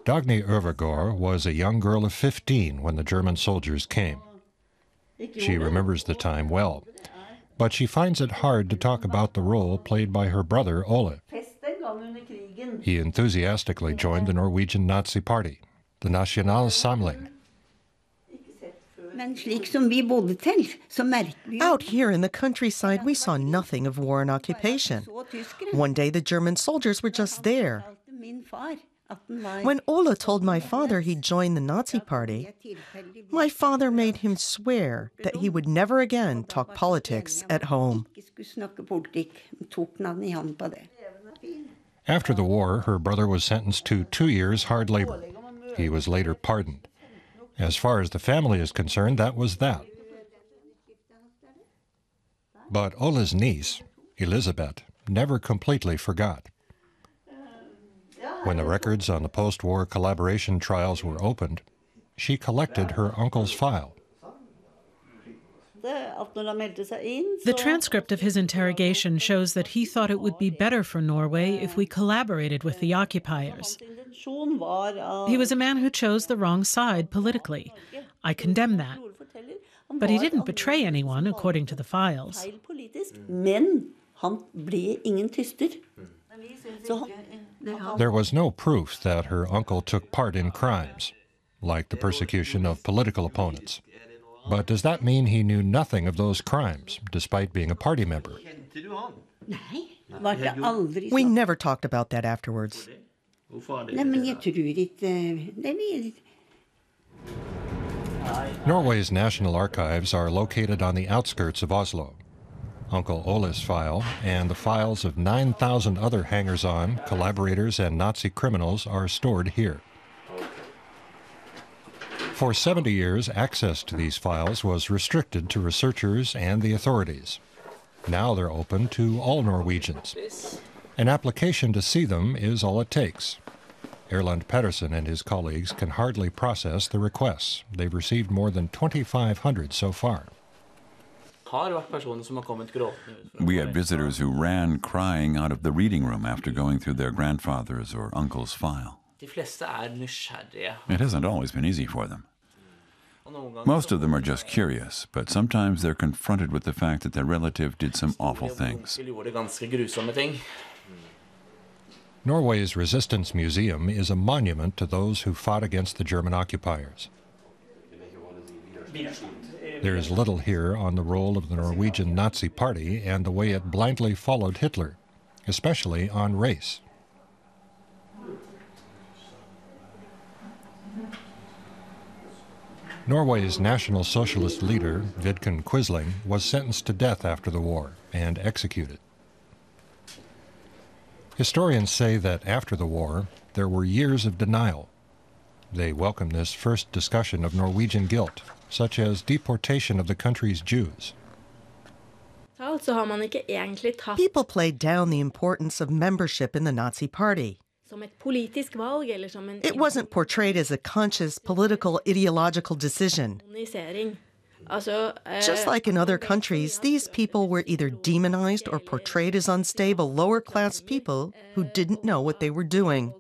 Dagny Øvergaard was a young girl of 15 when the German soldiers came. She remembers the time well, but she finds it hard to talk about the role played by her brother Ole. He enthusiastically joined the Norwegian Nazi Party, the National Samling. Out here in the countryside, we saw nothing of war and occupation. One day, the German soldiers were just there. When Ole told my father he'd joined the Nazi Party, my father made him swear that he would never again talk politics at home. After the war, her brother was sentenced to 2 years hard labor. He was later pardoned. As far as the family is concerned, that was that. But Ole's niece, Elisabeth, never completely forgot. When the records on the post-war collaboration trials were opened, she collected her uncle's file. The transcript of his interrogation shows that he thought it would be better for Norway if we collaborated with the occupiers. He was a man who chose the wrong side politically. I condemn that. But he didn't betray anyone, according to the files. There was no proof that her uncle took part in crimes, like the persecution of political opponents. But does that mean he knew nothing of those crimes, despite being a party member? We never talked about that afterwards. Norway's national archives are located on the outskirts of Oslo. Uncle Ole's file and the files of 9,000 other hangers-on, collaborators, and Nazi criminals are stored here. For 70 years, access to these files was restricted to researchers and the authorities. Now they're open to all Norwegians. An application to see them is all it takes. Erland Pedersen and his colleagues can hardly process the requests. They've received more than 2,500 so far. We had visitors who ran crying out of the reading room after going through their grandfather's or uncle's file. It hasn't always been easy for them. Most of them are just curious, but sometimes they're confronted with the fact that their relative did some awful things. Norway's Resistance Museum is a monument to those who fought against the German occupiers. There is little here on the role of the Norwegian Nazi Party and the way it blindly followed Hitler, especially on race. Norway's National Socialist leader, Vidkun Quisling, was sentenced to death after the war and executed. Historians say that after the war, there were years of denial. They welcome this first discussion of Norwegian guilt, such as deportation of the country's Jews. People played down the importance of membership in the Nazi Party. It wasn't portrayed as a conscious political ideological decision. Just like in other countries, these people were either demonized or portrayed as unstable lower-class people who didn't know what they were doing.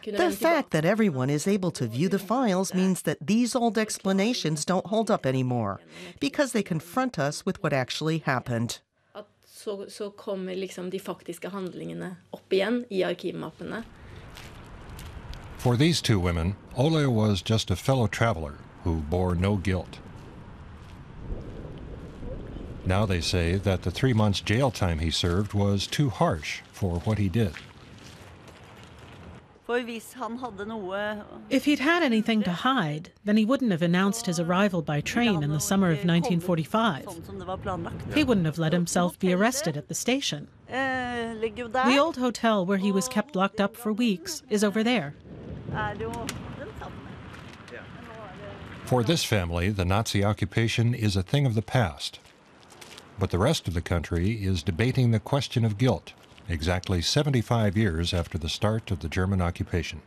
The fact that everyone is able to view the files means that these old explanations don't hold up anymore, because they confront us with what actually happened. For these two women, Ole was just a fellow traveler who bore no guilt. Now they say that the 3 months jail time he served was too harsh for what he did. If he'd had anything to hide, then he wouldn't have announced his arrival by train in the summer of 1945. He wouldn't have let himself be arrested at the station. The old hotel where he was kept locked up for weeks is over there. For this family, the Nazi occupation is a thing of the past. But the rest of the country is debating the question of guilt, exactly 75 years after the start of the German occupation.